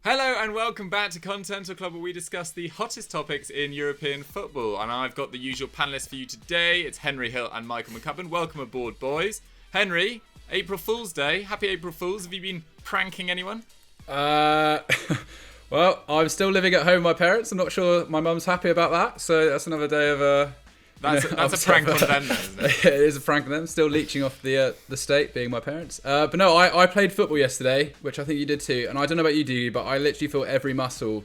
Hello and welcome back to Continental Club, where we discuss the hottest topics in European football. And I've got the usual panellists for you today. It's Henry Hill and Michael McCubs. Welcome aboard, boys. Henry, April Fool's Day. Happy April Fools. Have you been pranking anyone? Well, I'm still living at home with my parents. I'm not sure my mum's happy about that. So that's another day of... That's a prank on them, then, isn't it? It is a prank on them. Still leeching off the state, being my parents. But no, I played football yesterday, which I think you did too. And I don't know about you, Dougie, but I literally feel every muscle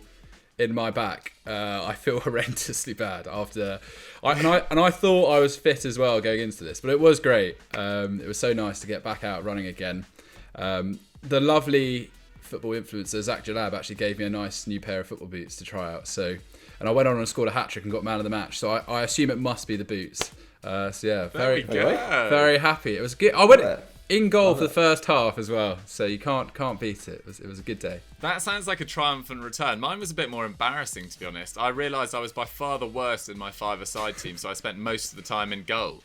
in my back. I feel horrendously bad after. I thought I was fit as well going into this, but it was great. It was so nice to get back out running again. The lovely football influencer Zach Jalab actually gave me a nice new pair of football boots to try out. And I went on and scored a hat-trick and got man of the match. So I assume it must be the boots. So yeah, very happy. It was good. I went in goal for the first half as well. So you can't beat it. It was a good day. That sounds like a triumphant return. Mine was a bit more embarrassing, to be honest. I realised I was by far the worst in my five-a-side team, so I spent most of the time in goal,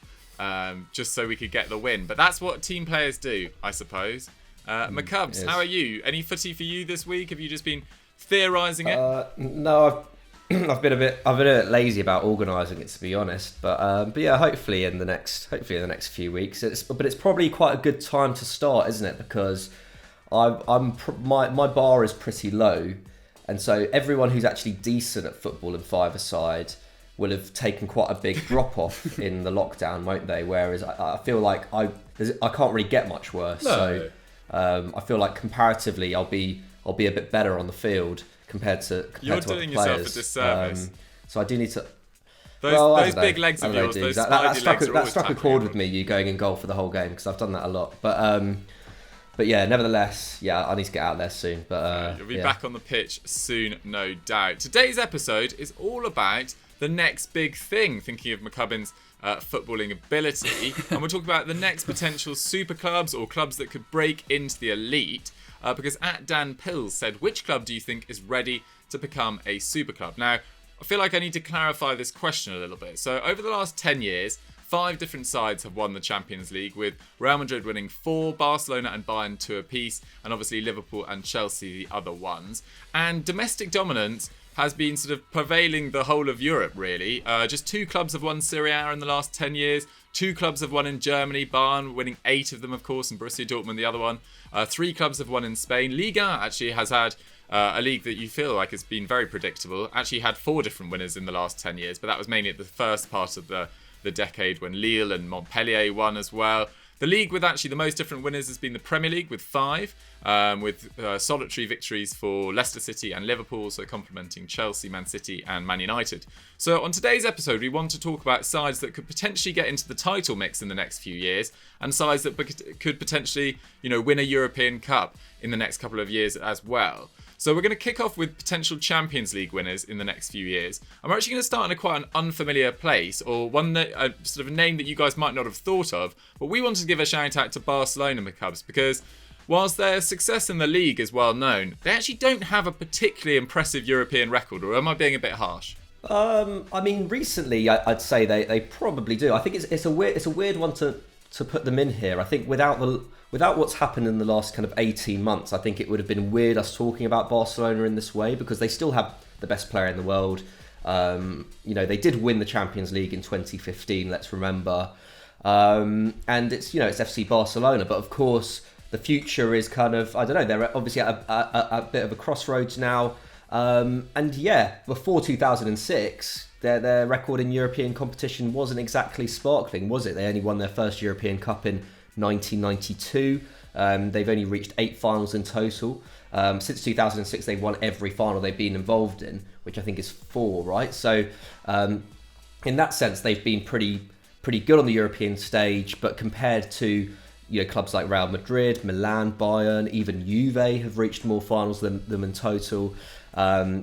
just so we could get the win. But that's what team players do, I suppose. McCubs, yes. How are you? Any footy for you this week? Have you just been theorising it? No, I've been a bit lazy about organising it, to be honest. But yeah, hopefully in the next few weeks. But it's probably quite a good time to start, isn't it? Because my bar is pretty low, and so everyone who's actually decent at football and five-a-side will have taken quite a big drop off in the lockdown, won't they? Whereas I feel like I can't really get much worse. No. So I feel like comparatively I'll be a bit better on the field compared to You're to doing other yourself players. a disservice. So I do need to. Those big legs of yours, those that spidey legs are that always struck a tackling chord you. with me. You going in goal for the whole game because I've done that a lot. But yeah, nevertheless, yeah, I need to get out there soon. But You'll be back on the pitch soon, no doubt. Today's episode is all about the next big thing, thinking of McCubbin's footballing ability. And we'll talk about the next potential super clubs or clubs that could break into the elite. Because Dan Pills said, which club do you think is ready to become a super club? Now, I feel like I need to clarify this question a little bit. So over the last 10 years, 5 different sides have won the Champions League, with Real Madrid winning 4, Barcelona and Bayern 2 apiece, and obviously Liverpool and Chelsea the other ones. And domestic dominance has been sort of prevailing the whole of Europe, really. Just 2 clubs have won Serie A in the last 10 years. 2 clubs have won in Germany, Bayern winning 8 of them, of course, and Borussia Dortmund the other one. 3 clubs have won in Spain. Liga actually has had a league that you feel like has been very predictable. Actually had 4 different winners in the last 10 years, but that was mainly at the first part of the decade when Lille and Montpellier won as well. The league with actually the most different winners has been the Premier League with 5, with solitary victories for Leicester City and Liverpool, so complementing Chelsea, Man City and Man United. So on today's episode, we want to talk about sides that could potentially get into the title mix in the next few years, and sides that could potentially, win a European Cup in the next couple of years as well. So we're going to kick off with potential Champions League winners in the next few years. I'm actually going to start in quite an unfamiliar place, or one that sort of a name that you guys might not have thought of. But we wanted to give a shout out to Barcelona McCubs, because whilst their success in the league is well known, they actually don't have a particularly impressive European record. Or am I being a bit harsh? I mean, recently I'd say they probably do. I think it's a weird one to put them in here. I think without what's happened in the last kind of 18 months, I think it would have been weird us talking about Barcelona in this way, because they still have the best player in the world. They did win the Champions League in 2015, let's remember. And it's FC Barcelona, but of course the future is kind of, I don't know, they're obviously at a bit of a crossroads now. And yeah, before 2006, their record in European competition wasn't exactly sparkling, was it? They only won their first European Cup in 1992. They've only reached 8 finals in total. Since 2006, they've won every final they've been involved in, which I think is 4, right? So in that sense, they've been pretty good on the European stage, but compared to clubs like Real Madrid, Milan, Bayern, even Juve have reached more finals than them in total. I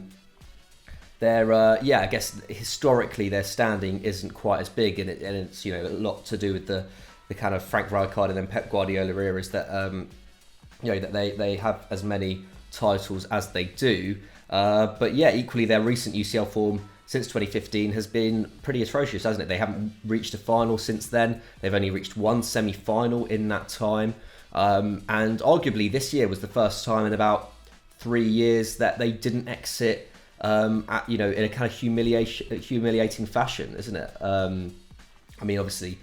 guess historically their standing isn't quite as big, and it's a lot to do with the kind of Frank Rijkaard and then Pep Guardiola eras that that they have as many titles as they do. But yeah, equally their recent UCL form since 2015 has been pretty atrocious, hasn't it? They haven't reached a final since then. They've only reached 1 semi-final in that time. And arguably this year was the first time in about 3 years that they didn't exit in a kind of humiliating fashion, isn't it? I mean, obviously,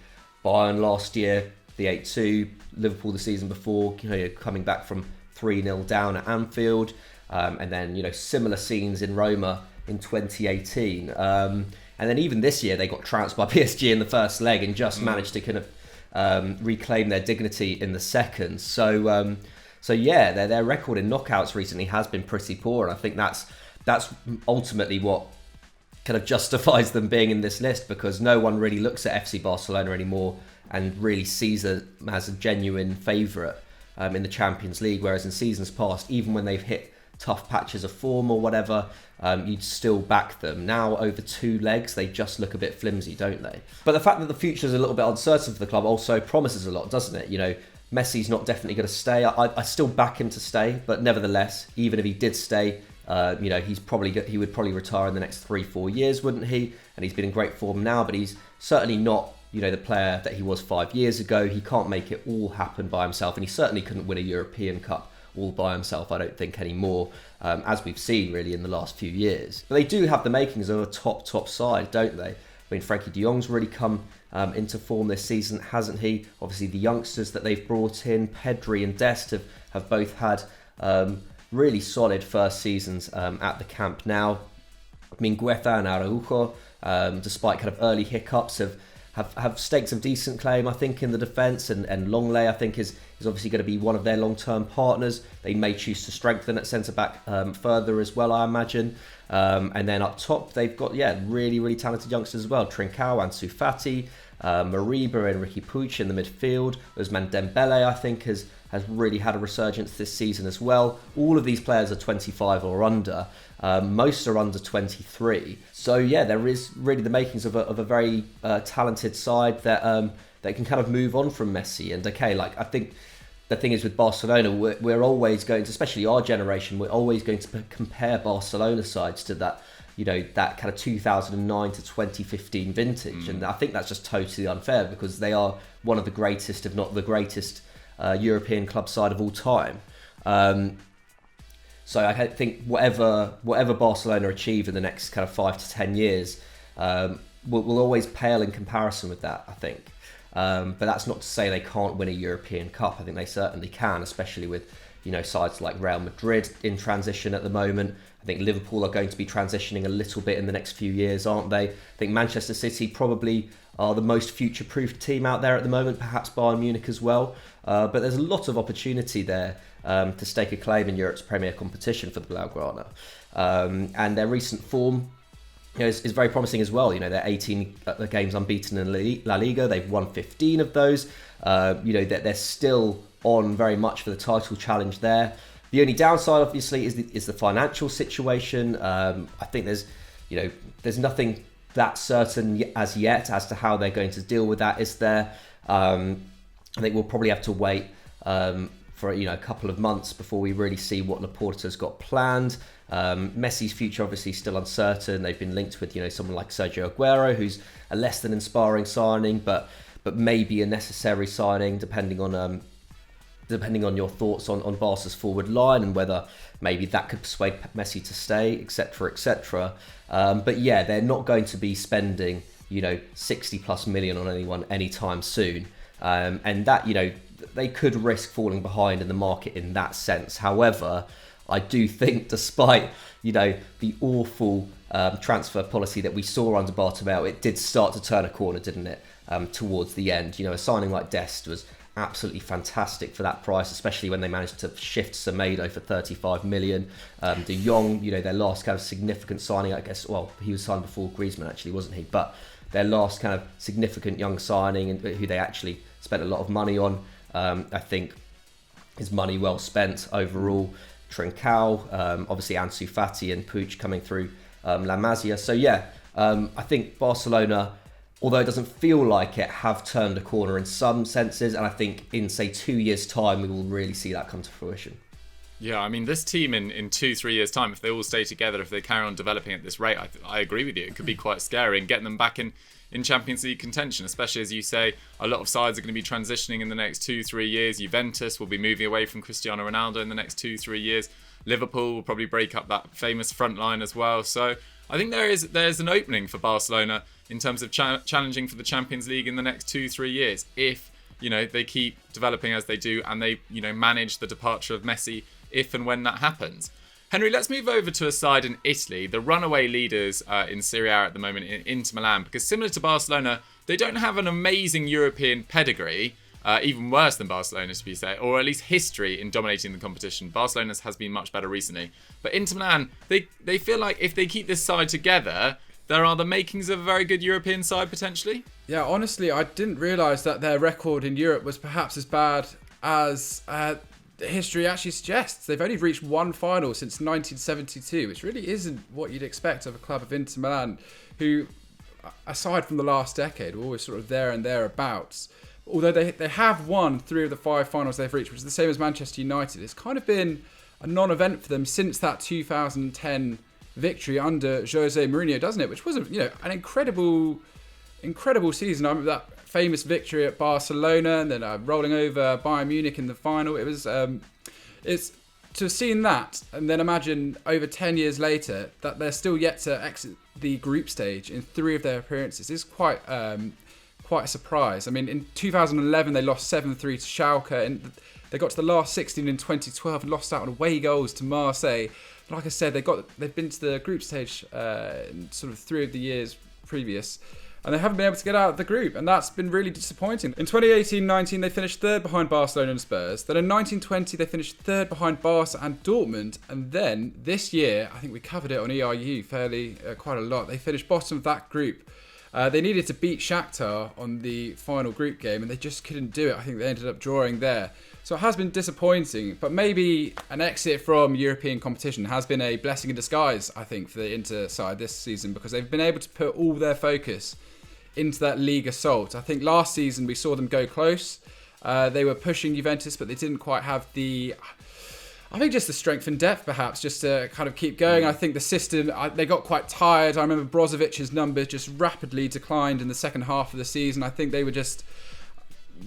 Bayern last year, the 8-2, Liverpool the season before, coming back from 3-0 down at Anfield, and then, similar scenes in Roma in 2018. And then even this year, they got trounced by PSG in the first leg and just managed to kind of reclaim their dignity in the second. So yeah, their record in knockouts recently has been pretty poor, and I think that's ultimately what kind of justifies them being in this list, because no one really looks at FC Barcelona anymore and really sees them as a genuine favourite in the Champions League, whereas in seasons past, even when they've hit tough patches of form or whatever, you'd still back them. Now, over 2 legs, they just look a bit flimsy, don't they? But the fact that the future is a little bit uncertain for the club also promises a lot, doesn't it? Messi's not definitely going to stay. I still back him to stay, but nevertheless, even if he did stay, he would probably retire in the next 3-4 years, wouldn't he? And he's been in great form now, but he's certainly not, the player that he was 5 years ago. He can't make it all happen by himself, and he certainly couldn't win a European Cup all by himself, I don't think, anymore, as we've seen really in the last few years. But they do have the makings of a top side, don't they? I mean, Frenkie de Jong's really come into form this season, hasn't he? Obviously, the youngsters that they've brought in, Pedri and Dest, have both had really solid first seasons at the Camp Nou. I mean, Guetta and Araujo, despite kind of early hiccups, have staked some decent claim, I think, in the defence, and Longley, I think, is obviously going to be one of their long-term partners. They may choose to strengthen at centre-back further as well, I imagine. And then up top, they've got, really, really talented youngsters as well. Trincao, Ansu Fati, Mariba and Ricky Puig in the midfield. Ousmane Dembele, I think, has really had a resurgence this season as well. All of these players are 25 or under. Most are under 23. So yeah, there is really the makings of a very talented side that can kind of move on from Messi. And okay, I think the thing is with Barcelona, we're always going to, especially our generation, we're always going to compare Barcelona sides to that, that kind of 2009 to 2015 vintage. And I think that's just totally unfair, because they are one of the greatest, if not the greatest, European club side of all time. So I think whatever Barcelona achieve in the next kind of 5 to 10 years will always pale in comparison with that, I think. But that's not to say they can't win a European Cup. I think they certainly can, especially with sides like Real Madrid in transition at the moment. I think Liverpool are going to be transitioning a little bit in the next few years, aren't they? I think Manchester City probably are the most future-proof team out there at the moment, perhaps Bayern Munich as well. But there's a lot of opportunity there to stake a claim in Europe's premier competition for the Blaugrana. And their recent form is very promising as well. They're 18 games unbeaten in La Liga. They've won 15 of those. They're still on very much for the title challenge there. The only downside, obviously, is the financial situation. I think there's nothing that certain as yet as to how they're going to deal with that, is there? I think we'll probably have to wait for a couple of months before we really see what Laporta's got planned. Messi's future obviously still uncertain. They've been linked with someone like Sergio Aguero, who's a less than inspiring signing, but maybe a necessary signing, depending on your thoughts on Barca's forward line and whether maybe that could persuade Messi to stay, etc., etc. But yeah, they're not going to be spending 60 plus million on anyone anytime soon, and that they could risk falling behind in the market in that sense. However, I do think, despite the awful transfer policy that we saw under Bartomeu, it did start to turn a corner, didn't it? Towards the end, a signing like Dest was absolutely fantastic for that price, especially when they managed to shift Semedo for 35 million. De Jong, their last kind of significant signing, I guess. Well, he was signed before Griezmann, actually, wasn't he? But their last kind of significant young signing, and who they actually spent a lot of money on, I think is money well spent overall. Trincao, obviously Ansu Fati and Puig coming through La Masia. So yeah, I think Barcelona, although it doesn't feel like it, have turned a corner in some senses, and I think in, say, 2 years' time, we will really see that come to fruition. Yeah, I mean, this team in 2-3 years' time, if they all stay together, if they carry on developing at this rate, I agree with you. It could be quite scary, and getting them back in Champions League contention, especially as you say, a lot of sides are going to be transitioning in the next 2-3 years. Juventus will be moving away from Cristiano Ronaldo in the next 2-3 years. Liverpool will probably break up that famous front line as well. So I think there's an opening for Barcelona in terms of challenging for the Champions League in the next 2-3 years if they keep developing as they do and they manage the departure of Messi if and when that happens. Henry, let's move over to a side in Italy, the runaway leaders in Serie A at the moment, in Inter Milan, because similar to Barcelona, they don't have an amazing European pedigree, even worse than Barcelona's, to be said, or at least history in dominating the competition. Barcelona's has been much better recently. But Inter Milan, they feel like if they keep this side together, there are the makings of a very good European side, potentially. Yeah, honestly, I didn't realise that their record in Europe was perhaps as bad as history actually suggests. They've only reached one final since 1972, which really isn't what you'd expect of a club of Inter Milan, who, aside from the last decade, were always sort of there and thereabouts. Although they have won 3 of the 5 finals they've reached, which is the same as Manchester United. It's kind of been a non-event for them since that 2010 victory under Jose Mourinho, doesn't it? Which was an incredible season. I remember that famous victory at Barcelona and then rolling over Bayern Munich in the final. It was it's to have seen that and then imagine over 10 years later that they're still yet to exit the group stage in 3 of their appearances is quite a surprise. I mean, in 2011 they lost 7-3 to Schalke, and they got to the last 16 in 2012 and lost out on away goals to Marseille. But like I said, they've been to the group stage in sort of 3 of the years previous, and they haven't been able to get out of the group, and that's been really disappointing. In 2018-19, they finished 3rd behind Barcelona and Spurs. Then in 19-20, they finished 3rd behind Barca and Dortmund. And then this year, I think we covered it on ERU quite a lot, they finished bottom of that group. They needed to beat Shakhtar on the final group game, and they just couldn't do it. I think they ended up drawing there. So it has been disappointing, but maybe an exit from European competition has been a blessing in disguise, I think, for the Inter side this season, because they've been able to put all their focus into that league assault. I think last season we saw them go close. They were pushing Juventus, but they didn't quite have just the strength and depth, perhaps, just to kind of keep going. I think the system, they got quite tired. I remember Brozovic's numbers just rapidly declined in the second half of the season. I think they were just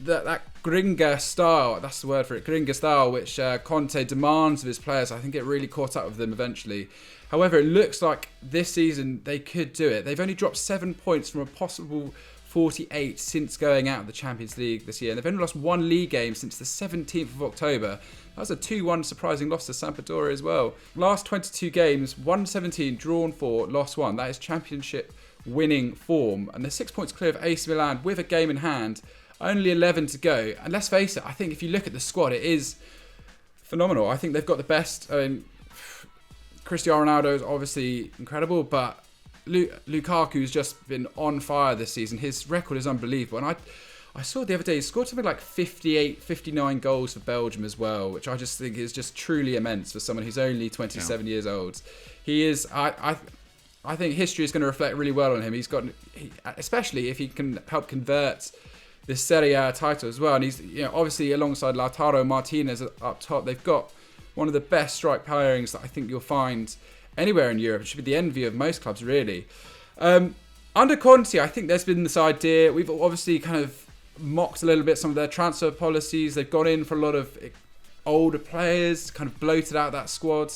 that Gringa style, that's the word for it, Gringa style, which Conte demands of his players. I think it really caught up with them eventually. However, it looks like this season they could do it. They've only dropped 7 points from a possible 48 since going out of the Champions League this year. And they've only lost 1 league game since the 17th of October. That was a 2-1 surprising loss to Sampdoria as well. Last 22 games, 117, drawn 4, lost 1. That is championship winning form. And they're 6 points clear of AC Milan with a game in hand. Only 11 to go. And let's face it, I think if you look at the squad, it is phenomenal. I think they've got the best. Cristiano Ronaldo is obviously incredible, but Lukaku's just been on fire this season. His record is unbelievable. And I saw the other day he scored something like 58, 59 goals for Belgium as well, which I just think is just truly immense for someone who's only 27 years old. He is, I think history is going to reflect really well on him. Especially if he can help convert this Serie A title as well. And he's obviously alongside Lautaro and Martinez up top, they've got one of the best strike pairings that I think you'll find anywhere in Europe. It should be the envy of most clubs, really. Under Conte, I think there's been this idea. We've obviously kind of mocked a little bit some of their transfer policies. They've gone in for a lot of older players, kind of bloated out that squad.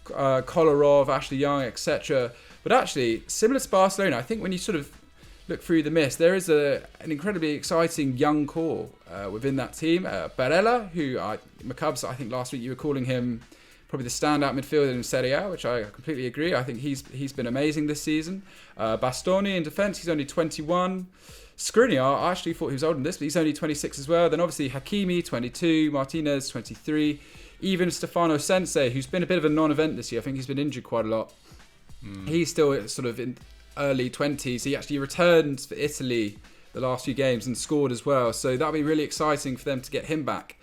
Kolarov, Ashley Young, etc. But actually, similar to Barcelona, I think when you sort of look through the mist, there is an incredibly exciting young core within that team. Barella, who McCubs, I think last week you were calling him probably the standout midfielder in Serie A, which I completely agree. I think he's been amazing this season. Bastoni in defence, he's only 21. Skriniar, I actually thought he was older than this, but he's only 26 as well. Then obviously Hakimi, 22. Martinez, 23. Even Stefano Sense, who's been a bit of a non-event this year. I think he's been injured quite a lot. He's still sort of in early 20s. He actually returned for Italy the last few games and scored as well. So that'll be really exciting for them to get him back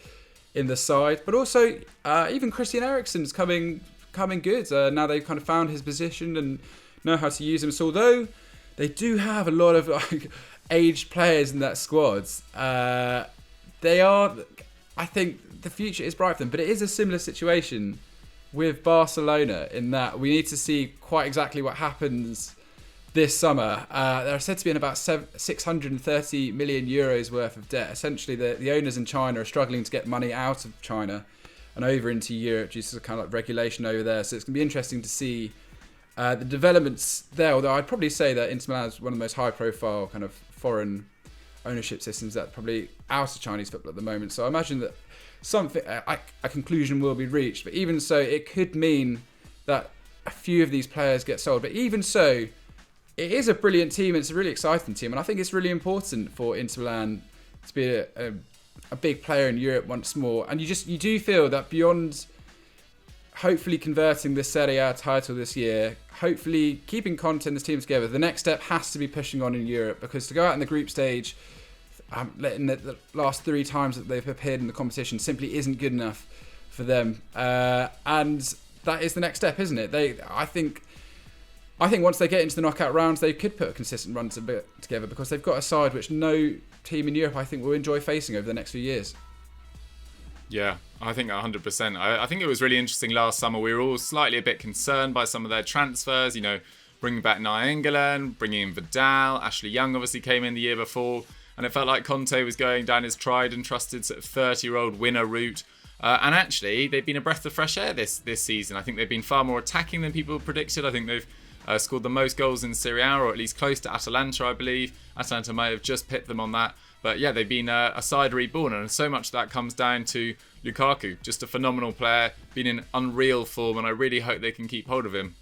in the side. But also, even Christian Eriksen's coming good. Now they've kind of found his position and know how to use him. So although they do have a lot of aged players in that squad, I think the future is bright for them. But it is a similar situation with Barcelona in that we need to see quite exactly what happens this summer. They're said to be in about 630 million euros worth of debt. Essentially, the owners in China are struggling to get money out of China. and over into Europe due to kind of like regulation over there. So it's going to be interesting to see the developments there. Although I'd probably say that Inter Milan is one of the most high-profile kind of foreign ownership systems that probably out of Chinese football at the moment. So I imagine that a conclusion will be reached. But even so, it could mean that a few of these players get sold. But even so, it is a brilliant team. It's a really exciting team, and I think it's really important for Inter Milan to be a big player in Europe once more. And you do feel that beyond hopefully converting the Serie A title this year, hopefully keeping Conte and this team together, the next step has to be pushing on in Europe, because to go out in the group stage, letting the last 3 times that they've appeared in the competition simply isn't good enough for them. And that is the next step, isn't it? I think once they get into the knockout rounds, they could put a consistent run together, because they've got a side which no team in Europe, I think, will enjoy facing over the next few years. Yeah, I think 100%. I think it was really interesting last summer. We were all slightly a bit concerned by some of their transfers, bringing back Nainggolan, bringing in Vidal. Ashley Young obviously came in the year before, and it felt like Conte was going down his tried and trusted sort of 30-year-old winner route. And actually, they've been a breath of fresh air this season. I think they've been far more attacking than people predicted. I think they've scored the most goals in Serie A, or at least close to Atalanta, I believe. Atalanta may have just pipped them on that. But yeah, they've been a side reborn, and so much of that comes down to Lukaku. Just a phenomenal player, been in unreal form, and I really hope they can keep hold of him.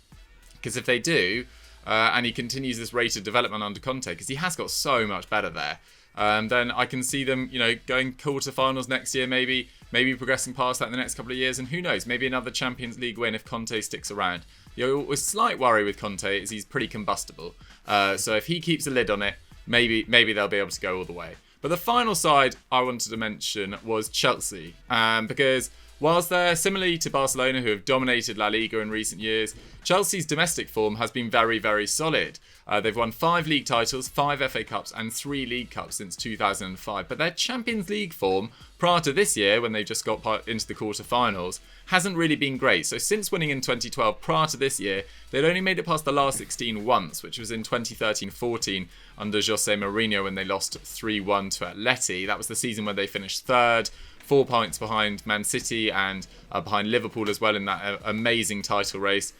Because if they do, and he continues this rate of development under Conte, because he has got so much better there, then I can see them, going quarter-finals next year, maybe progressing past that in the next couple of years, and who knows, maybe another Champions League win if Conte sticks around. A slight worry with Conte is he's pretty combustible. So if he keeps a lid on it, maybe they'll be able to go all the way. But the final side I wanted to mention was Chelsea, because whilst they're similarly to Barcelona, who have dominated La Liga in recent years, Chelsea's domestic form has been very, very solid. They've won 5 league titles, 5 FA Cups and 3 League Cups since 2005. But their Champions League form, prior to this year, when they just got into the quarter-finals, hasn't really been great. So since winning in 2012, prior to this year, they'd only made it past the last 16 once, which was in 2013-14 under Jose Mourinho when they lost 3-1 to Atleti. That was the season where they finished 3rd, 4 points behind Man City and behind Liverpool as well in that amazing title race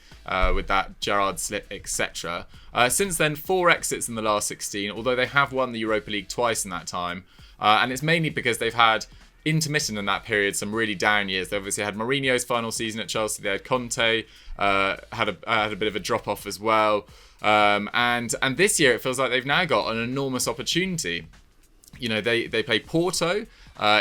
with that Gerrard slip, etc. Since then, 4 exits in the last 16, although they have won the Europa League twice in that time. And it's mainly because they've had intermittent in that period, some really down years. They obviously had Mourinho's final season at Chelsea. They had Conte, had a bit of a drop off as well. And this year it feels like they've now got an enormous opportunity. They play Porto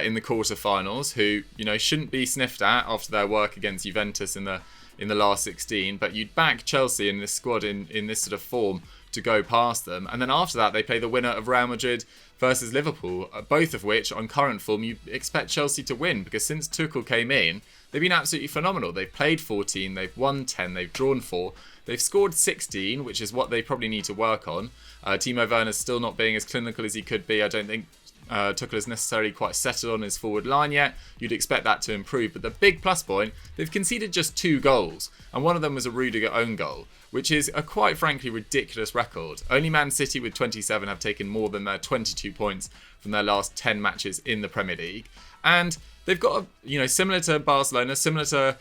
in the quarterfinals, who shouldn't be sniffed at after their work against Juventus in the last 16. But you'd back Chelsea in this squad in this sort of form to go past them. And then after that, they play the winner of Real Madrid versus Liverpool, both of which, on current form, you expect Chelsea to win, because since Tuchel came in, they've been absolutely phenomenal. They've played 14, they've won 10, they've drawn 4, they've scored 16, which is what they probably need to work on. Timo Werner's still not being as clinical as he could be. I don't think Tuchel is necessarily quite settled on his forward line yet. You'd expect that to improve. But the big plus point, they've conceded just 2 goals, and one of them was a Rudiger own goal, which is a quite frankly ridiculous record. Only Man City with 27 have taken more than their 22 points from their last 10 matches in the Premier League. And they've got, similar to Barcelona, similar to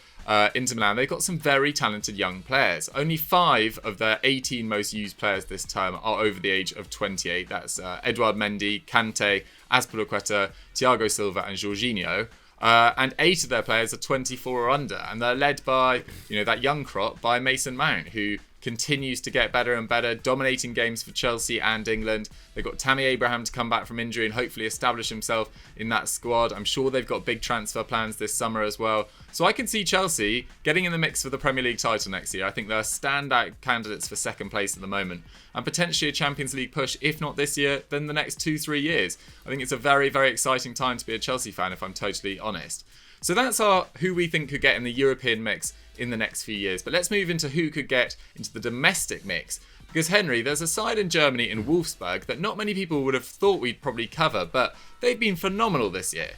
Inter Milan, they've got some very talented young players. Only 5 of their 18 most used players this term are over the age of 28. That's Edouard Mendy, Kante, Azpilicueta, Thiago Silva and Jorginho. And 8 of their players are 24 or under, and they're led by, that young crop, by Mason Mount, who continues to get better and better, dominating games for Chelsea and England. They've got Tammy Abraham to come back from injury and hopefully establish himself in that squad. I'm sure they've got big transfer plans this summer as well. So I can see Chelsea getting in the mix for the Premier League title next year. I think they're standout candidates for second place at the moment, and potentially a Champions League push, if not this year, then the next 2-3 years. I think it's a very, very exciting time to be a Chelsea fan, if I'm totally honest. So that's who we think could get in the European mix in the next few years. But let's move into who could get into the domestic mix. Because, Henry, there's a side in Germany, in Wolfsburg, that not many people would have thought we'd probably cover, but they've been phenomenal this year.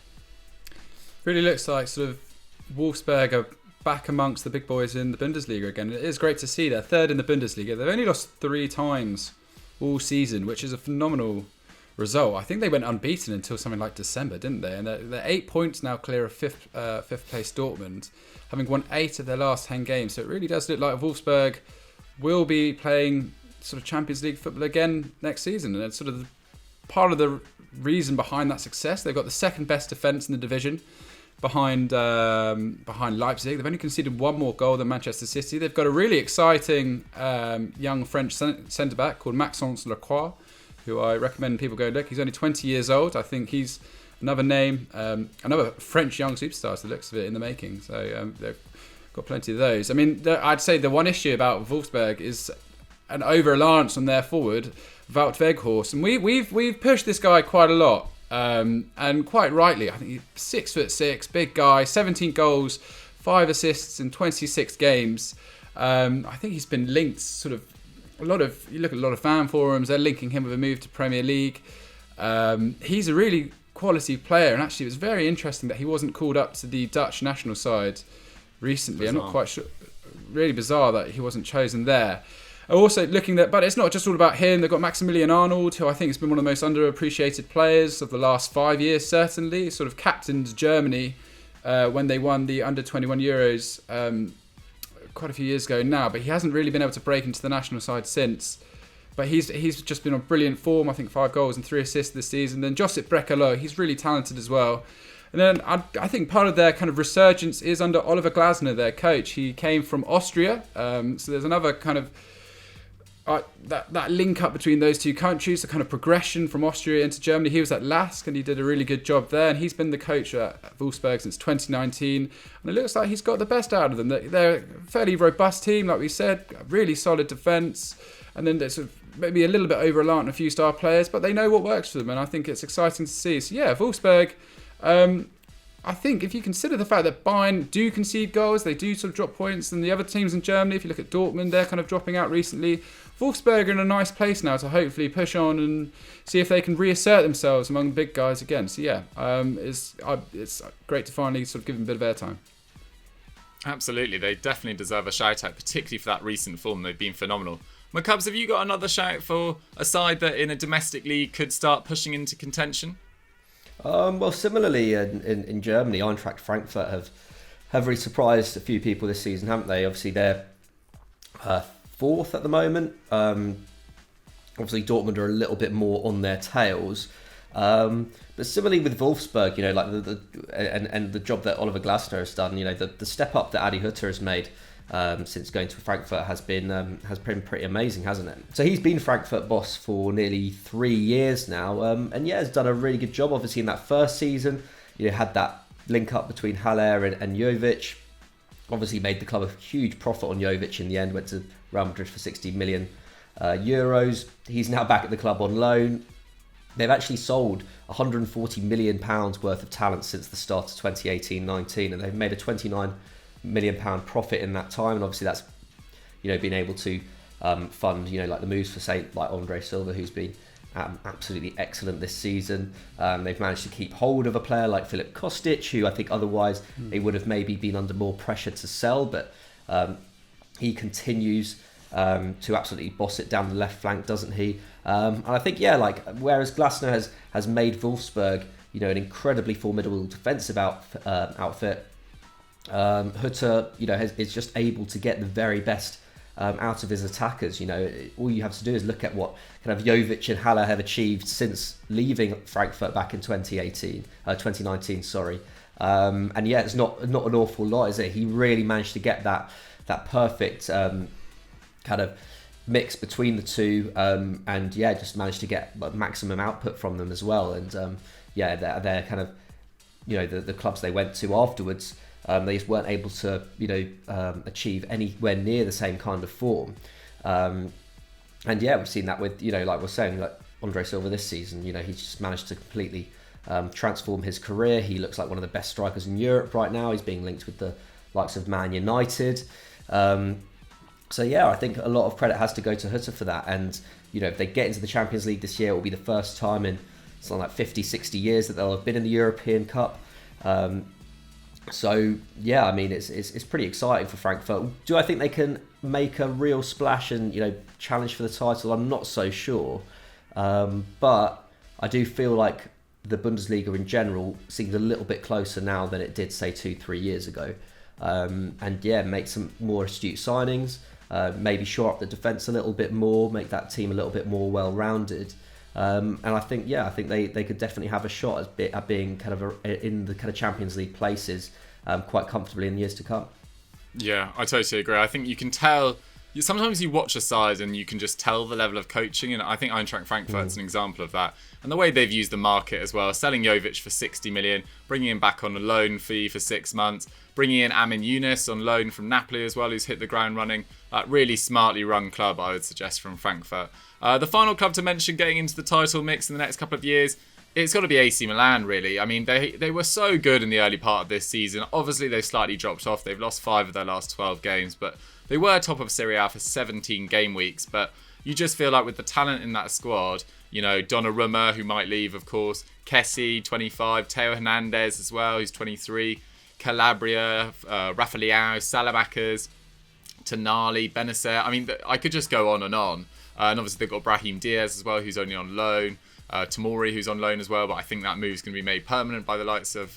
Really looks like sort of Wolfsburg are back amongst the big boys in the Bundesliga again. It is great to see they're 3rd in the Bundesliga. They've only lost 3 times all season, which is a phenomenal result. I think they went unbeaten until something like December, didn't they? And they're 8 points now clear of fifth place Dortmund, having won 8 of their last 10 games. So it really does look like Wolfsburg will be playing sort of Champions League football again next season, and it's sort of part of the reason behind that success. They've got the second best defence in the division, behind Leipzig. They've only conceded one more goal than Manchester City. They've got a really exciting young French centre-back called Maxence Lacroix, who I recommend people go look. He's only 20 years old. I think he's another name, another French young superstar to the looks of it in the making. So they've got plenty of those. I mean, I'd say the one issue about Wolfsburg is an over-reliance on their forward, Wout Weghorst. And we've pushed this guy quite a lot. And quite rightly. I think he's 6'6", big guy, 17 goals, 5 assists in 26 games. I think he's been linked sort of you look at a lot of fan forums, they're linking him with a move to Premier League. He's a really quality player, and actually it was very interesting that he wasn't called up to the Dutch national side recently. Bizarre. I'm not quite sure. Really bizarre that he wasn't chosen there. Also looking at, but it's not just all about him. They've got Maximilian Arnold, who I think has been one of the most underappreciated players of the last 5 years, certainly. Sort of captained Germany when they won the under-21 Euros quite a few years ago now, but he hasn't really been able to break into the national side since. But he's just been on brilliant form. I think 5 goals and 3 assists this season. Then Josip Brekalo, he's really talented as well. And then I think part of their kind of resurgence is under Oliver Glasner, their coach. He came from Austria, so there's another kind of that link up between those two countries, the kind of progression from Austria into Germany. He was at Lask and he did a really good job there, and he's been the coach at Wolfsburg since 2019, and it looks like he's got the best out of them. They're a fairly robust team, like we said, really solid defence, and then there's maybe a little bit over-reliant on a few star players, but they know what works for them, and I think it's exciting to see. So yeah, Wolfsburg, I think if you consider the fact that Bayern do concede goals, they do sort of drop points, and the other teams in Germany, if you look at Dortmund, they're kind of dropping out recently. Wolfsburg are in a nice place now to hopefully push on and see if they can reassert themselves among the big guys again. So yeah, it's great to finally sort of give them a bit of airtime. Absolutely, they definitely deserve a shout out, particularly for that recent form. They've been phenomenal. McCubs, have you got another shout for a side that in a domestic league could start pushing into contention? Well, similarly in Germany, Eintracht Frankfurt have really surprised a few people this season, haven't they? Obviously, they're 4th at the moment. Obviously, Dortmund are a little bit more on their tails. But similarly with Wolfsburg, you know, like the job that Oliver Glasner has done, you know, the step up that Adi Hutter has made since going to Frankfurt has been pretty amazing, hasn't it? So he's been Frankfurt boss for nearly 3 years now, and yeah, has done a really good job. Obviously, in that first season, you know, had that link up between Haller and Jovic. Obviously, made the club a huge profit on Jovic in the end. Went to Real Madrid for 60 million euros. He's now back at the club on loan. They've actually sold £140 million worth of talent since the start of 2018-19, and they've made a £29 million profit in that time. And obviously, that's, you know, been able to fund, you know, like the moves for, say, like Andre Silva, who's been absolutely excellent this season. They've managed to keep hold of a player like Filip Kostic, who I think otherwise they would have maybe been under more pressure to sell, but he continues to absolutely boss it down the left flank, doesn't he? And I think, yeah, like, whereas Glasner has made Wolfsburg, you know, an incredibly formidable defensive outfit, Hutter, you know, is just able to get the very best out of his attackers. You know, all you have to do is look at what kind of Jovic and Haller have achieved since leaving Frankfurt back in 2019, sorry. And yeah, it's not an awful lot, is it? He really managed to get that perfect kind of mix between the two, and yeah, just managed to get maximum output from them as well. And yeah, they're kind of, you know, the clubs they went to afterwards, they just weren't able to, you know, achieve anywhere near the same kind of form. And yeah, we've seen that with, you know, like we're saying, like Andre Silva this season. You know, he's just managed to completely transform his career. He looks like one of the best strikers in Europe right now. He's being linked with the likes of Man United. So yeah, I think a lot of credit has to go to Hutter for that. And, you know, if they get into the Champions League this year, it will be the first time in something like 50, 60 years that they'll have been in the European Cup. So yeah, I mean, it's pretty exciting for Frankfurt. Do I think they can make a real splash and, you know, challenge for the title? I'm not so sure, but I do feel like the Bundesliga in general seems a little bit closer now than it did, say, 2-3 years ago. Make some more astute signings, maybe shore up the defence a little bit more, make that team a little bit more well-rounded. And I think they could definitely have a shot at being kind of in the kind of Champions League places quite comfortably in the years to come. Yeah, I totally agree. I think you can tell. Sometimes you watch a side and you can just tell the level of coaching, and I think Eintracht Frankfurt's an example of that. And the way they've used the market as well, selling Jovic for 60 million, bringing him back on a loan fee for 6 months, bringing in Amin Younes on loan from Napoli as well, who's hit the ground running. Really smartly run club, I would suggest, from Frankfurt. The final club to mention getting into the title mix in the next couple of years, it's got to be AC Milan, really. I mean, they were so good in the early part of this season. Obviously, they've slightly dropped off. They've lost 5 of their last 12 games, but they were top of Serie A for 17 game weeks. But you just feel like with the talent in that squad, Donnarumma, who might leave, of course, Kessie, 25, Theo Hernandez as well, who's 23, Calabria, Rafa Leao, Salamakers, Tonali, Benacer. I mean, I could just go on. And obviously they've got Brahim Diaz as well, who's only on loan. Tomori, who's on loan as well, but I think that move's going to be made permanent by the looks of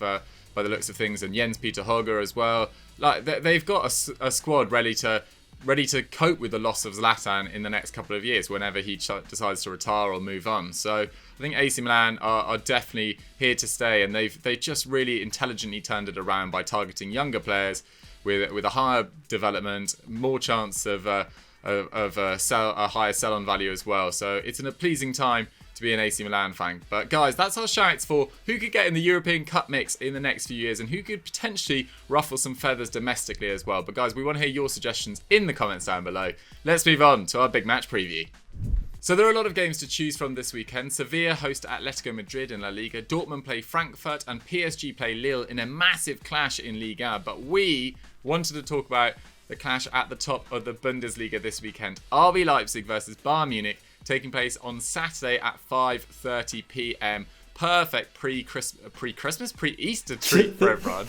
things, and Jens Peter Hogger as well. They've got a squad ready to cope with the loss of Zlatan in the next couple of years, whenever he decides to retire or move on. So I think AC Milan are definitely here to stay, and they've just really intelligently turned it around by targeting younger players with a higher development, more chance of a higher sell-on value as well. So it's a pleasing time to be an AC Milan fan. But guys, that's our shouts for who could get in the European Cup mix in the next few years and who could potentially ruffle some feathers domestically as well. But guys, we want to hear your suggestions in the comments down below. Let's move on to our big match preview. So there are a lot of games to choose from this weekend. Sevilla host Atletico Madrid in La Liga, Dortmund play Frankfurt, and PSG play Lille in a massive clash in Liga. But we wanted to talk about the clash at the top of the Bundesliga this weekend. RB Leipzig versus Bar Munich, taking place on Saturday at 5:30 p.m. Perfect pre-Easter treat for everyone.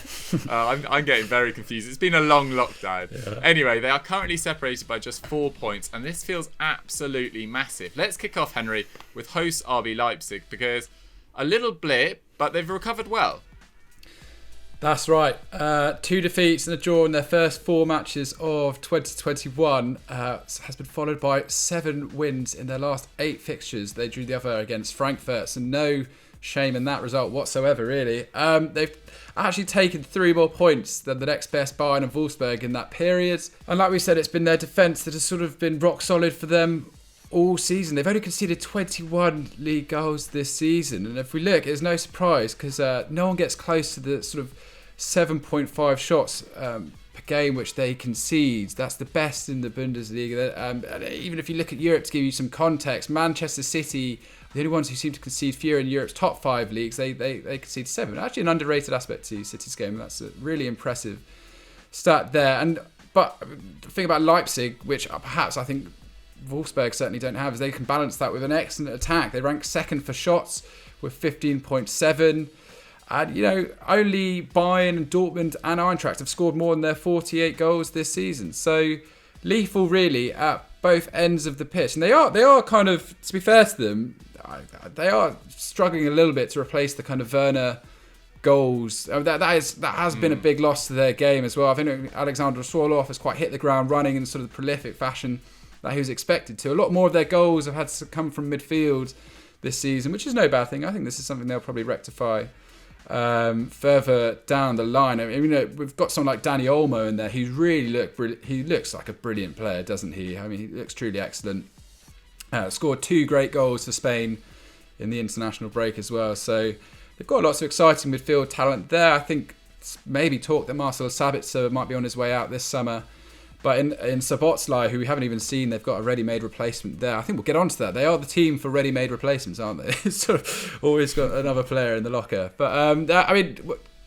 I'm getting very confused. It's been a long lockdown. Yeah. Anyway, they are currently separated by just 4 points, and this feels absolutely massive. Let's kick off, Henry, with host RB Leipzig, because a little blip, but they've recovered well. That's right. 2 defeats and a draw in their first 4 matches of 2021 has been followed by 7 wins in their last 8 fixtures. They drew the other against Frankfurt, so no shame in that result whatsoever, really. They've actually taken 3 more points than the next best Bayern and Wolfsburg in that period. And like we said, it's been their defence that has sort of been rock solid for them all season. They've only conceded 21 league goals this season, and if we look, it's no surprise because no one gets close to the sort of 7.5 shots per game which they concede. That's the best in the Bundesliga. Even if you look at Europe, to give you some context, Manchester City, the only ones who seem to concede fewer in Europe's top 5 leagues, they concede 7. Actually an underrated aspect to City's game. That's a really impressive stat there. But the thing about Leipzig, which perhaps I think Wolfsburg certainly don't have, is they can balance that with an excellent attack. They rank second for shots with 15.7. And, only Bayern and Dortmund and Eintracht have scored more than their 48 goals this season. So lethal, really, at both ends of the pitch. And they are kind of, to be fair to them, they are struggling a little bit to replace the kind of Werner goals. That has been a big loss to their game as well. I think Alexander Sorloth has quite hit the ground running in sort of the prolific fashion that he was expected to. A lot more of their goals have had to come from midfield this season, which is no bad thing. I think this is something they'll probably rectify further down the line. I mean, we've got someone like Dani Olmo in there. He looks like a brilliant player, doesn't he? I mean, he looks truly excellent. Scored 2 great goals for Spain in the international break as well. So they've got lots of exciting midfield talent there. I think maybe talk that Marcel Sabitzer might be on his way out this summer. But in Szoboszlai, who we haven't even seen, they've got a ready-made replacement there. I think we'll get onto that. They are the team for ready-made replacements, aren't they? Sort of always got another player in the locker. But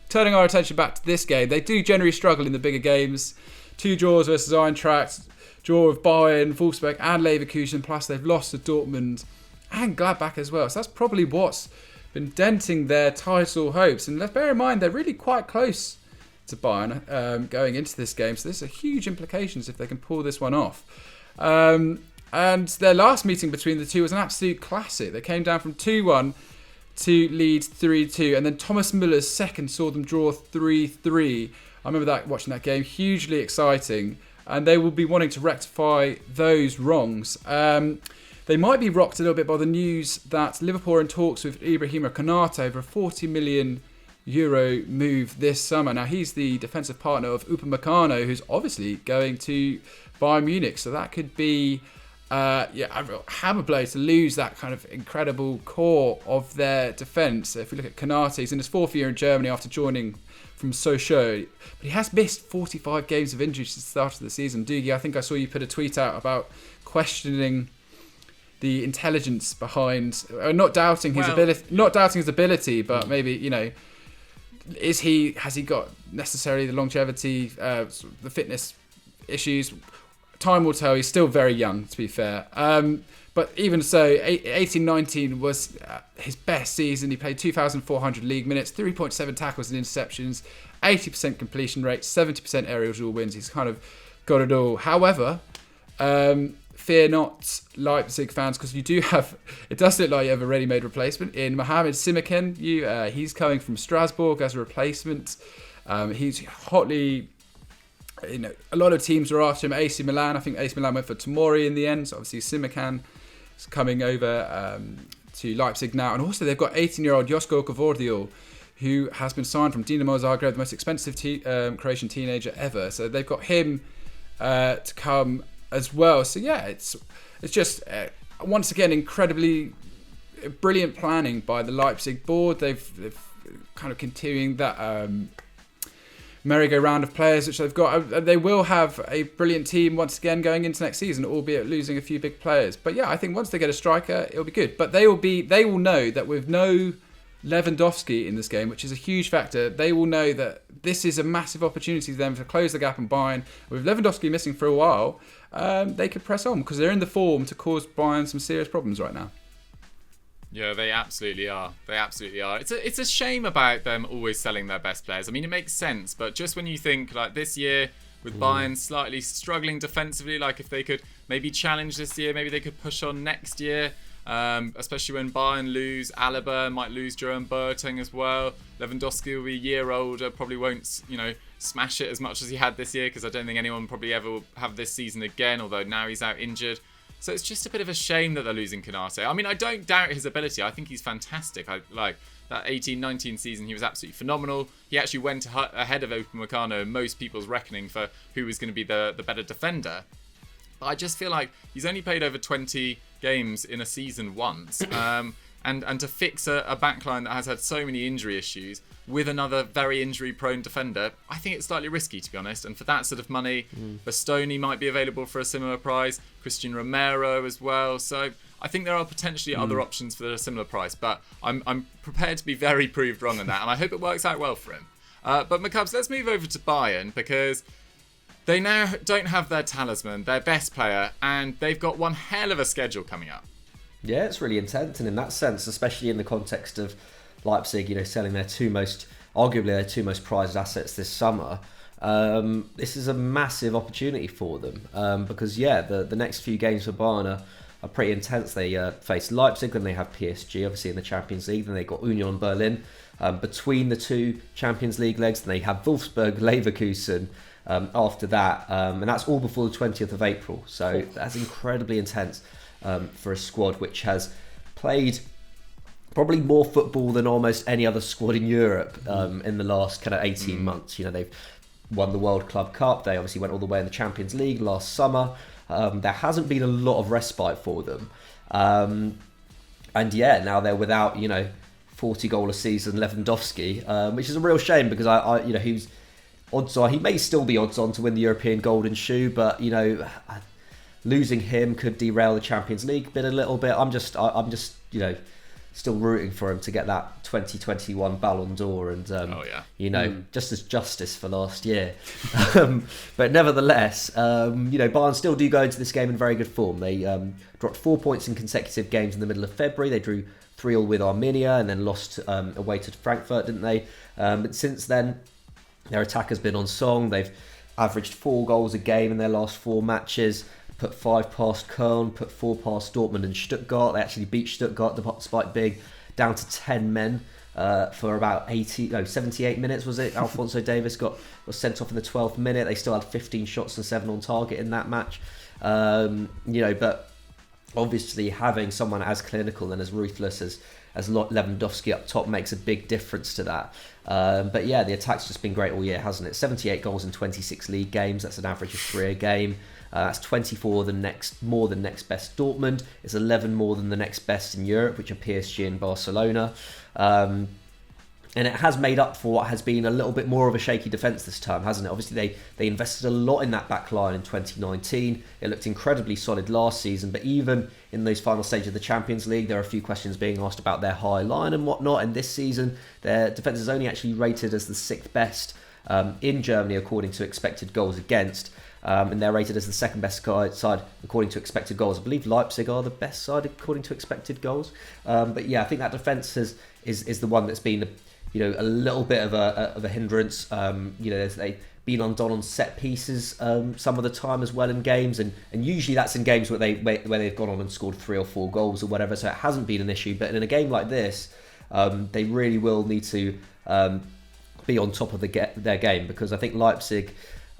turning our attention back to this game, they do generally struggle in the bigger games. 2 draws versus Eintracht, draw of Bayern, Wolfsburg and Leverkusen. Plus they've lost to Dortmund and Gladbach as well. So that's probably what's been denting their title hopes. And let's bear in mind, they're really quite close to Bayern going into this game, so there's a huge implications if they can pull this one off. And their last meeting between the two was an absolute classic. They came down from 2-1 to Leeds 3-2, and then Thomas Müller's second saw them draw 3-3. I remember watching that game, hugely exciting, and they will be wanting to rectify those wrongs. They might be rocked a little bit by the news that Liverpool are in talks with Ibrahima Konate over a €40 million move this summer. Now, he's the defensive partner of Upamecano, who's obviously going to Bayern Munich, so that could be a hammer blow to lose that kind of incredible core of their defence. If we look at Konate, he's in his 4th year in Germany after joining from Sochaux, but he has missed 45 games of injury since the start of the season. Dougie, I think I saw you put a tweet out about questioning the intelligence behind, not doubting his ability, but maybe, has he got necessarily the longevity, the fitness issues? Time will tell. He's still very young, to be fair. But even so, 18-19 was his best season. He played 2,400 league minutes, 3.7 tackles and interceptions, 80% completion rate, 70% aerial duel wins. He's kind of got it all. However, fear not, Leipzig fans, because you do have, it does look like you have a ready-made replacement in Mohamed Simakan. He's coming from Strasbourg as a replacement. He's hotly, a lot of teams are after him. AC Milan, I think AC Milan went for Tomori in the end. So obviously Simakan is coming over to Leipzig now. And also they've got 18-year-old Josko Gvardiol, who has been signed from Dinamo Zagreb, the most expensive Croatian teenager ever. So they've got him to come as well. So yeah, it's just once again incredibly brilliant planning by the Leipzig board. They've kind of continuing that merry-go-round of players which they've got. They will have a brilliant team once again going into next season, albeit losing a few big players. But yeah, I think once they get a striker, it'll be good. But they will know that with no Lewandowski in this game, which is a huge factor, they will know that this is a massive opportunity for them to close the gap on Bayern. With Lewandowski missing for a while, they could press on because they're in the form to cause Bayern some serious problems right now. Yeah, they absolutely are. It's a shame about them always selling their best players. I mean, it makes sense, but just when you think like this year with Bayern slightly struggling defensively, like if they could maybe challenge this year, maybe they could push on next year. Especially when Bayern lose Alaba, might lose Jerome Boateng as well. Lewandowski will be a year older, probably won't, smash it as much as he had this year, because I don't think anyone probably ever will have this season again, although now he's out injured. So it's just a bit of a shame that they're losing Konate. I mean, I don't doubt his ability. I think he's fantastic. I like that 18-19 season, he was absolutely phenomenal. He actually went ahead of Upamecano in most people's reckoning for who was going to be the better defender. But I just feel like he's only played over 20 games in a season once. And to fix a backline that has had so many injury issues with another very injury-prone defender, I think it's slightly risky, to be honest. And for that sort of money, Bastoni might be available for a similar price, Christian Romero as well. So I think there are potentially other options for a similar price. But I'm prepared to be very proved wrong on that, and I hope it works out well for him. But McCubs, let's move over to Bayern, because they now don't have their talisman, their best player, and they've got one hell of a schedule coming up. Yeah, it's really intense, and in that sense, especially in the context of Leipzig, selling arguably their two most prized assets this summer, this is a massive opportunity for them, because the next few games for Bayern are pretty intense. They face Leipzig, then they have PSG, obviously in the Champions League, then they've got Union Berlin between the two Champions League legs, then they have Wolfsburg, Leverkusen after that, and that's all before the 20th of April. So that's incredibly intense for a squad which has played probably more football than almost any other squad in Europe in the last kind of 18 months. They've won the World Club Cup. They obviously went all the way in the Champions League last summer. There hasn't been a lot of respite for them. And now they're without, 40 goal a season Lewandowski, which is a real shame, because he's odds on, he may still be odds on to win the European Golden Shoe, but losing him could derail the Champions League bit a little bit. I'm just still rooting for him to get that 2021 Ballon d'Or, and just as justice for last year. But nevertheless, Bayern still do go into this game in very good form. They dropped 4 points in consecutive games in the middle of February. They drew 3-3 with Arminia and then lost away to Frankfurt, didn't they? But since then, their attack has been on song. They've averaged 4 goals a game in their last 4 matches. Put 5 past Köln, put 4 past Dortmund and Stuttgart. They actually beat Stuttgart despite being down to 10 men for about 78 minutes, was it? Alphonso Davies was sent off in the 12th minute. They still had 15 shots and 7 on target in that match. But obviously having someone as clinical and as ruthless as Lewandowski up top makes a big difference to that. But yeah, the attack's just been great all year, hasn't it? 78 goals in 26 league games. That's an average of 3 a game. That's 24 more than next best Dortmund. It's 11 more than the next best in Europe, which are PSG and Barcelona. And it has made up for what has been a little bit more of a shaky defence this time, hasn't it? Obviously, they invested a lot in that back line in 2019. It looked incredibly solid last season, but even in those final stages of the Champions League, there are a few questions being asked about their high line and whatnot. And this season, their defence is only actually rated as the 6th best in Germany according to expected goals against. And they're rated as the 2nd best side according to expected goals. I believe Leipzig are the best side according to expected goals. But yeah, I think that defence is the one that's been a little bit of a hindrance. They've been undone on set pieces some of the time as well in games, and usually that's in games where they've gone on and scored 3 or 4 goals or whatever. So it hasn't been an issue. But in a game like this, they really will need to be on top of their game, because I think Leipzig.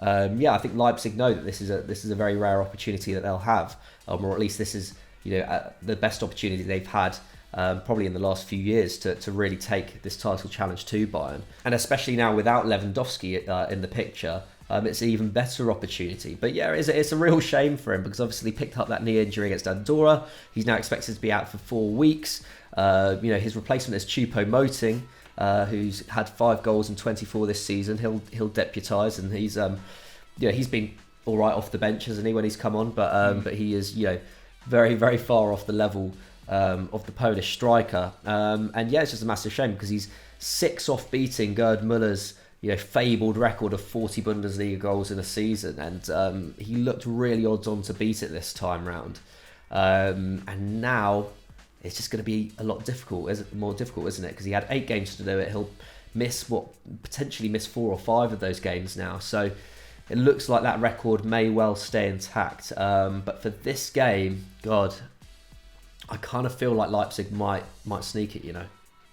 I think Leipzig know that this is a very rare opportunity that they'll have, or at least this is the best opportunity they've had. Probably in the last few years to really take this title challenge to Bayern. And especially now without Lewandowski in the picture, it's an even better opportunity. But yeah, it's a real shame for him, because obviously he picked up that knee injury against Andorra. He's now expected to be out for 4 weeks. His replacement is Choupo-Moting, who's had 5 goals in 24 this season. He'll deputise, and he's been all right off the bench, hasn't he, when he's come on? But he is very, very far off the level of the Polish striker, and yeah, it's just a massive shame, because he's 6 off beating Gerd Muller's fabled record of 40 Bundesliga goals in a season, and he looked really odds on to beat it this time round, and now it's just going to be a lot more difficult, isn't it? Because he had 8 games to do it. He'll potentially miss 4 or 5 of those games now, so it looks like that record may well stay intact. But for this game, God, I kind of feel like Leipzig might sneak it,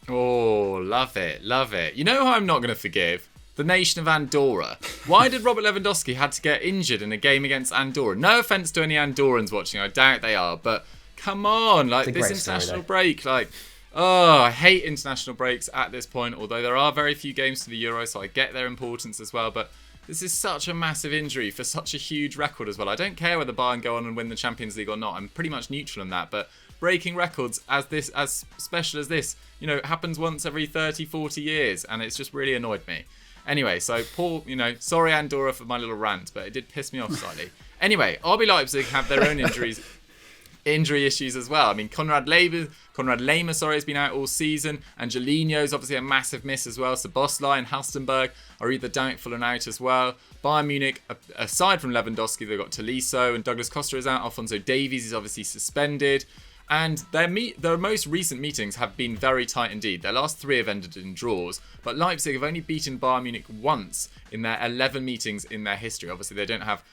Oh, love it. You know who I'm not going to forgive? The nation of Andorra. Why did Robert Lewandowski had to get injured in a game against Andorra? No offence to any Andorrans watching, I doubt they are, but come on, this international break, I hate international breaks at this point, although there are very few games to the Euro, so I get their importance as well, but this is such a massive injury for such a huge record as well. I don't care whether Bayern go on and win the Champions League or not. I'm pretty much neutral on that, but breaking records as special as this, happens once every 30, 40 years, and it's just really annoyed me. Anyway, so poor, sorry Andorra for my little rant, but it did piss me off slightly. Anyway, RB Leipzig have their own injury issues as well. I mean, Konrad Lehmer, has been out all season. Angelino's obviously a massive miss as well. Szoboszlai and Halstenberg are either doubtful and out as well. Bayern Munich, aside from Lewandowski, they've got Tolisso, and Douglas Costa is out. Alphonso Davies is obviously suspended. And their most recent meetings have been very tight indeed. Their last 3 have ended in draws, but Leipzig have only beaten Bayern Munich once in their 11 meetings in their history. Obviously, they don't have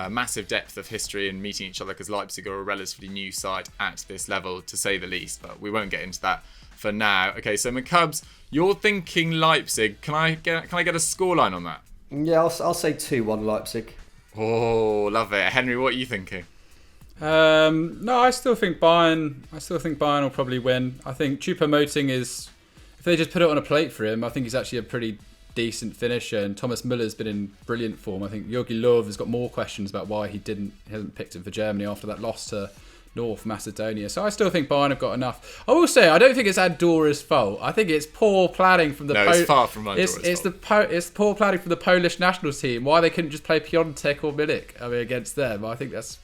massive depth of history in meeting each other, because Leipzig are a relatively new side at this level, to say the least. But we won't get into that for now. Okay, so McCubs, you're thinking Leipzig. Can I get a scoreline on that? Yeah, I'll say 2-1 Leipzig. Oh, love it. Henry, what are you thinking? No, I still think Bayern will probably win. I think Choupo-Moting is, if they just put it on a plate for him, I think he's actually a pretty decent finisher, and Thomas Müller's been in brilliant form. I think Jogi Löw has got more questions about why he hasn't picked him for Germany after that loss to North Macedonia. So I still think Bayern have got enough. I will say, I don't think it's Andorra's fault. I think it's poor planning from the it's far from Andorra's fault. It's poor planning from the Polish national team. Why they couldn't just play Piontek or Milik against them. I think that's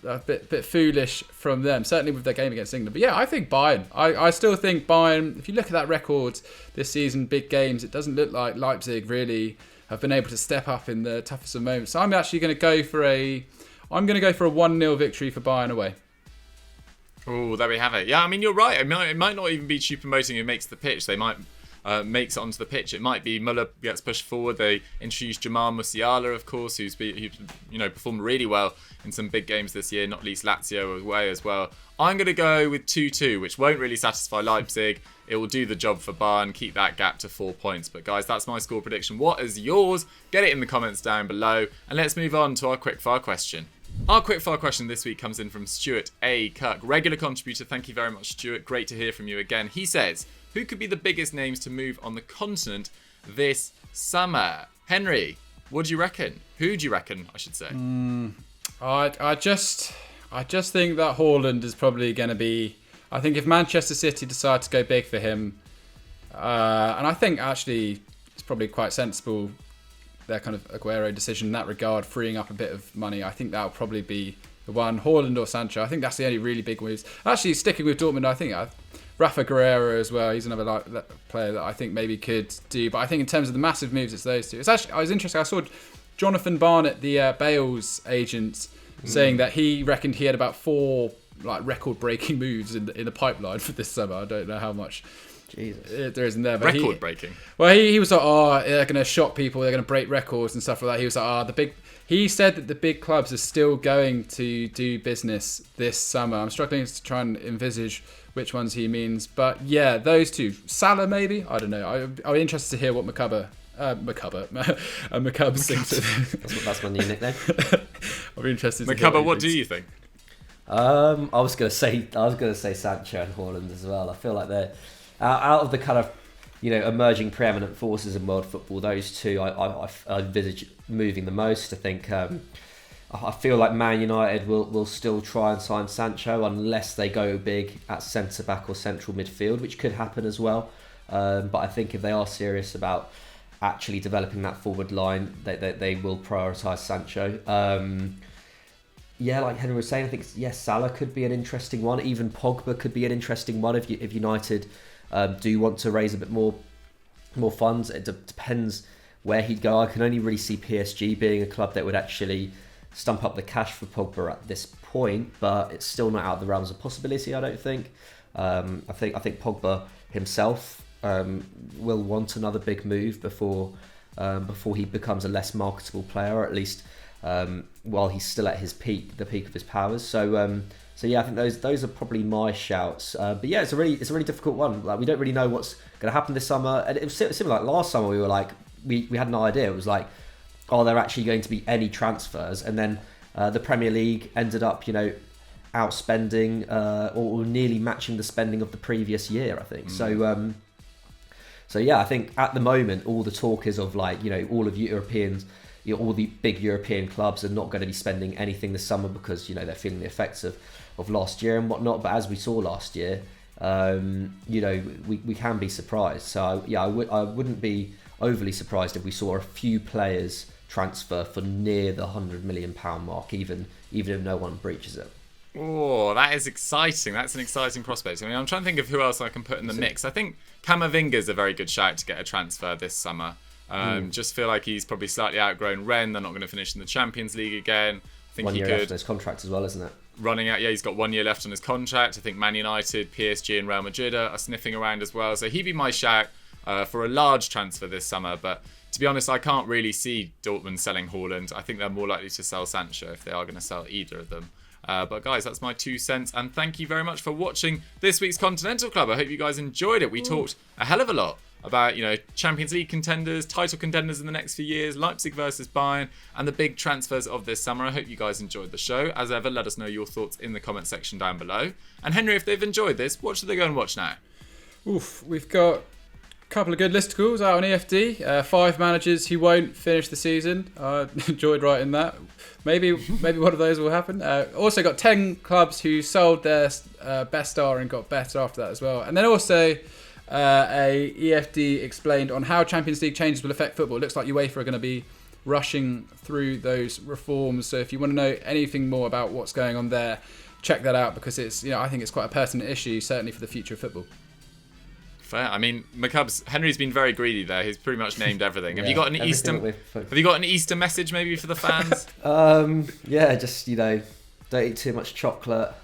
a bit foolish from them, certainly with their game against England. But yeah, I think Bayern. I still think Bayern, if you look at that record this season, big games, it doesn't look like Leipzig really have been able to step up in the toughest of moments. So I'm actually going to go for a 1-0 victory for Bayern away. Oh, there we have it. Yeah, I mean, you're right. It might not even be Choupo-Moting who makes the pitch. They might makes it onto the pitch. It might be Muller gets pushed forward. They introduced Jamal Musiala, of course, who's performed really well in some big games this year, not least Lazio away as well. I'm going to go with 2-2, which won't really satisfy Leipzig. It will do the job for Bayern, keep that gap to 4 points. But guys, that's my score prediction. What is yours? Get it in the comments down below. And let's move on to our quickfire question. Our quickfire question this week comes in from Stuart A. Kirk, regular contributor. Thank you very much, Stuart. Great to hear from you again. He says, who could be the biggest names to move on the continent this summer? Henry, what do you reckon? Who do you reckon, I should say? I just think that Haaland is probably going to be... I think if Manchester City decide to go big for him, and I think actually it's probably quite sensible, their kind of Aguero decision in that regard, freeing up a bit of money, I think that'll probably be the one. Haaland or Sancho, I think that's the only really big moves. Actually, sticking with Dortmund, I think Rafa Guerreiro as well, he's another player that I think maybe could do. But I think in terms of the massive moves, it's those two. It's actually, I was interested, I saw Jonathan Barnett, the Bale's agent, saying that he reckoned he had about 4 record-breaking moves in the pipeline for this summer. I don't know how much there is in there. But record-breaking? Well, he was like, they're going to shock people, they're going to break records and stuff like that. He was like, he said that the big clubs are still going to do business this summer. I'm struggling to try and envisage which ones he means. But yeah, those two. Salah, maybe? I don't know. I'll be interested to hear what McCubs thinks. That's my new nickname. I'll be interested to hear McCubs, what do you think? I was gonna say Sancho and Haaland as well. I feel like they're out of the kind of emerging preeminent forces in world football. Those two I envisage moving the most. I think I feel like Man United will still try and sign Sancho unless they go big at centre back or central midfield, which could happen as well. But I think if they are serious about actually developing that forward line, they will prioritise Sancho. Yeah, like Henry was saying, I think Salah could be an interesting one. Even Pogba could be an interesting one if United do want to raise a bit more funds. It depends where he'd go. I can only really see PSG being a club that would actually stump up the cash for Pogba at this point, but it's still not out of the realms of possibility, I don't think. I think Pogba himself will want another big move before he becomes a less marketable player, or at least while he's still at his peak, the peak of his powers. So yeah, I think those are probably my shouts. But yeah, it's a really difficult one. Like, we don't really know what's going to happen this summer, and it was similar like last summer. We were like, we had no idea. It was like, are there actually going to be any transfers? And then the Premier League ended up, outspending or nearly matching the spending of the previous year, I think. So yeah, I think at the moment all the talk is of all of Europeans. All the big European clubs are not going to be spending anything this summer because they're feeling the effects of last year and whatnot. But as we saw last year, we can be surprised. So yeah, I wouldn't be overly surprised if we saw a few players transfer for near the £100 million mark, even if no one breaches it. Oh, that is exciting. That's an exciting prospect. I mean, I'm trying to think of who else I can put in the mix. I think Camavinga's a very good shout to get a transfer this summer. Just feel like he's probably slightly outgrown Rennes. They're not going to finish in the Champions League again. I think 1 year left on his contract as well, isn't it? Running out, yeah, he's got 1 year left on his contract. I think Man United, PSG and Real Madrid are sniffing around as well. So he'd be my shout for a large transfer this summer. But to be honest, I can't really see Dortmund selling Haaland. I think they're more likely to sell Sancho if they are going to sell either of them. But guys, that's my 2 cents. And thank you very much for watching this week's Continental Club. I hope you guys enjoyed it. We talked a hell of a lot about Champions League contenders, title contenders in the next few years, Leipzig versus Bayern, and the big transfers of this summer. I hope you guys enjoyed the show. As ever, let us know your thoughts in the comment section down below. And Henry, if they've enjoyed this, what should they go and watch now? We've got a couple of good listicles out on EFD. 5 managers who won't finish the season. I enjoyed writing that. Maybe one of those will happen. Also got 10 clubs who sold their best star and got better after that as well. And then also a EFD explained on how Champions League changes will affect football. It looks like UEFA are going to be rushing through those reforms. So if you want to know anything more about what's going on there, check that out, because it's I think it's quite a pertinent issue, certainly for the future of football. Fair. I mean, McCubs, Henry's been very greedy there. He's pretty much named everything. Have you got an Easter message maybe for the fans? Yeah, just don't eat too much chocolate.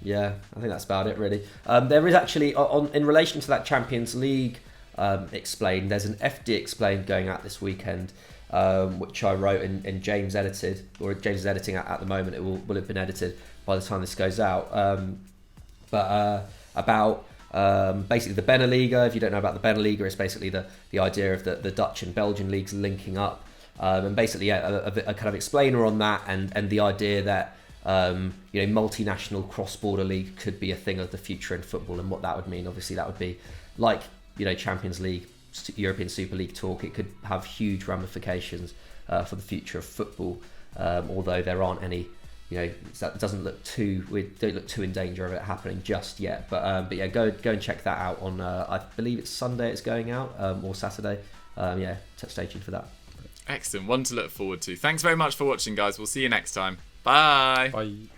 Yeah, I think that's about it really. There is actually in relation to that Champions League Explained. There's an FD Explained going out this weekend, which I wrote and James edited, or James is editing at the moment. It will have been edited by the time this goes out. About basically the Beneliga. If you don't know about the Beneliga, it's basically the idea of the Dutch and Belgian leagues linking up, and basically a kind of explainer on that, and the idea that multinational cross-border league could be a thing of the future in football, and what that would mean. Obviously, that would be like Champions League, European Super League talk. It could have huge ramifications for the future of football, although there aren't any. That doesn't look too. We don't look too in danger of it happening just yet. But yeah, go and check that out on. I believe it's Sunday. It's going out or Saturday. Stay tuned for that. Excellent, one to look forward to. Thanks very much for watching, guys. We'll see you next time. Bye. Bye.